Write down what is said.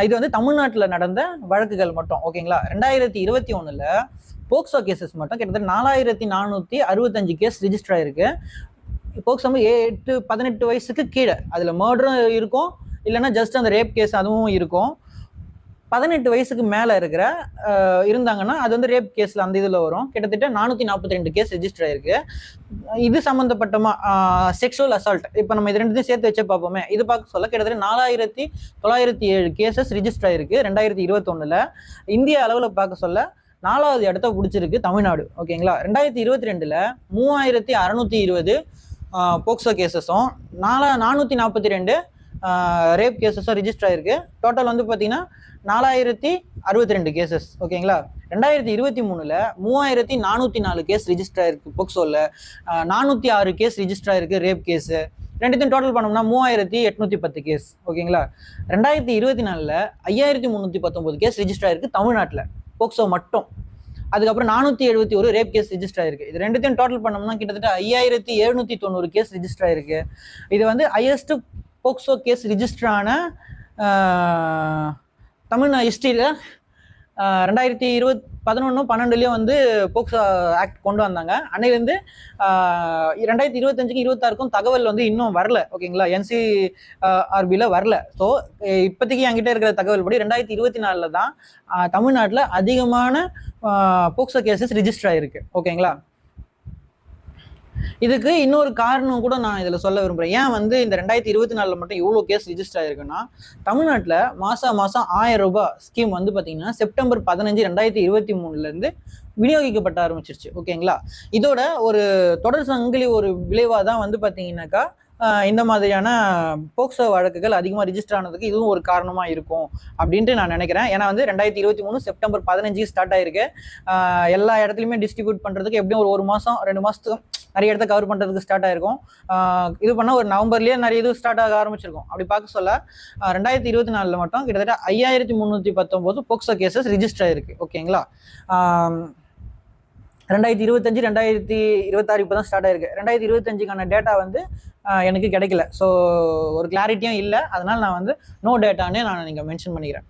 இது வந்து தமிழ்நாட்டில் நடந்த வழக்குகள் மட்டும். ஓகேங்களா. 2021 போக்சோ கேசஸ் மட்டும் கிட்டத்தட்ட 4465 கேஸ் ரிஜிஸ்டர் ஆயிருக்கு. போக்சோ 18 வயசுக்கு கீழே, அதுல மர்டரும் இருக்கும், இல்லைன்னா ஜஸ்ட் அந்த ரேப் கேஸ் அதுவும் இருக்கும். 18 வயசுக்கு மேல இருக்கிற இருந்தாங்கன்னா அது வந்து ரேப் கேஸ்ல அந்த இதுல வரும். கிட்டத்தட்ட 442 கேஸ் ரெஜிஸ்டர் ஆயிருக்கு. இது சம்பந்தப்பட்டமா செக்ஷுவல் அசால்ட், இப்ப நம்ம இது ரெண்டுத்தையும் சேர்த்து வச்சே பார்ப்போமே. இது பார்க்க சொல்ல கிட்டத்தட்ட 4907 கேசஸ் ரிஜிஸ்டர் ஆயிருக்கு 2021. இந்திய அளவுல பார்க்க சொல்ல 4வது இடத்த பிடிச்சிருக்கு தமிழ்நாடு. ஓகேங்களா. 2022 3620 போக்சோ கேசஸும் 442 ரேப் கேசஸும் ரிஜிஸ்டர் ஆயிருக்கு. டோட்டல் வந்து பார்த்தீங்கன்னா 4062 கேசஸ். ஓகேங்களா. 2023 3404 கேஸ் ரிஜிஸ்டர் ஆயிருக்கு போக்சோல, 406 கேஸ் ரிஜிஸ்டர் ஆயிருக்கு ரேப் கேஸ். ரெண்டுத்தையும் டோட்டல் பண்ணோம்னா 3810 கேஸ். ஓகேங்களா. 2024 5319 கேஸ் ரிஜிஸ்டர் ஆயிருக்கு தமிழ்நாட்டில் போக்சோ மட்டும். அதுக்கப்புறம் 471 ரேப் கேஸ் ரிஜிஸ்டர் ஆயிருக்கு. இது ரெண்டுத்தையும் டோட்டல் பண்ணோம்னா கிட்டத்தட்ட 5790 கேஸ் ரிஜிஸ்டர் ஆயிருக்கு. இது வந்து ஹையஸ்ட் போக்சோ கேஸ் ரிஜிஸ்டர் ஆன தமிழ்நாடு ஹிஸ்டரியில் 2011-12 வந்து போக்சோ ஆக்ட் கொண்டு வந்தாங்க. அன்னையிலேருந்து 2025-26 தகவல் வந்து இன்னும் வரல. ஓகேங்களா. NCRBயில் வரல. ஸோ இப்போதைக்கு என்கிட்ட இருக்கிற தகவல் படி 2024 தான் தமிழ்நாட்டில் அதிகமான போக்சோ கேசஸ் ரிஜிஸ்டர் ஆயிருக்கு. ஓகேங்களா. இதுக்கு இன்னொரு காரணம் கூட நான் இதில் சொல்ல விரும்புகிறேன். ஏன் வந்து இந்த 2024 மட்டும் இவ்வளோ கேஸ் ரிஜிஸ்டர் ஆயிருக்குன்னா, தமிழ்நாட்டில் மாதம் 1000 ரூபாய் ஸ்கீம் வந்து பார்த்தீங்கன்னா செப்டம்பர் 15, 2023 விநியோகிக்கப்பட்ட ஆரம்பிச்சிருச்சு. ஓகேங்களா. இதோட ஒரு தொடர் சங்கிலி ஒரு விளைவாக தான் வந்து பார்த்தீங்கன்னாக்கா இந்த மாதிரியான போக்சோ வழக்குகள் அதிகமாக ரிஜிஸ்டர் ஆனதுக்கு இதுவும் ஒரு காரணமாக இருக்கும் அப்படின்ட்டு நான் நினைக்கிறேன். ஏன்னா வந்து 2023 செப்டம்பர் 15 ஸ்டார்ட் ஆயிருக்கு. எல்லா இடத்துலையுமே டிஸ்ட்ரிபியூட் பண்ணுறதுக்கு எப்படியும் ஒரு மாதம் 2 மாதத்துக்கு நிறைய இடத்த கவர் பண்ணுறதுக்கு ஸ்டார்ட் ஆயிருக்கும். இது பண்ணால் ஒரு நவம்பர்லேயே நிறைய இது ஸ்டார்ட் ஆக ஆரம்பிச்சிருக்கும். அப்படி பார்க்க சொல்ல 2024 மட்டும் கிட்டத்தட்ட 5319 போக்சோ கேசஸ் ரிஜிஸ்டர் ஆயிருக்கு. ஓகேங்களா. 2025 2026 இப்போ தான் ஸ்டார்ட் ஆயிருக்கு. 2025க்கான டேட்டா வந்து எனக்கு கிடைக்கல. ஸோ ஒரு கிளாரிட்டியும் இல்லை. அதனால் நான் வந்து நோ டேட்டானே நான் நீங்கள் மென்ஷன் பண்ணிக்கிறேன்.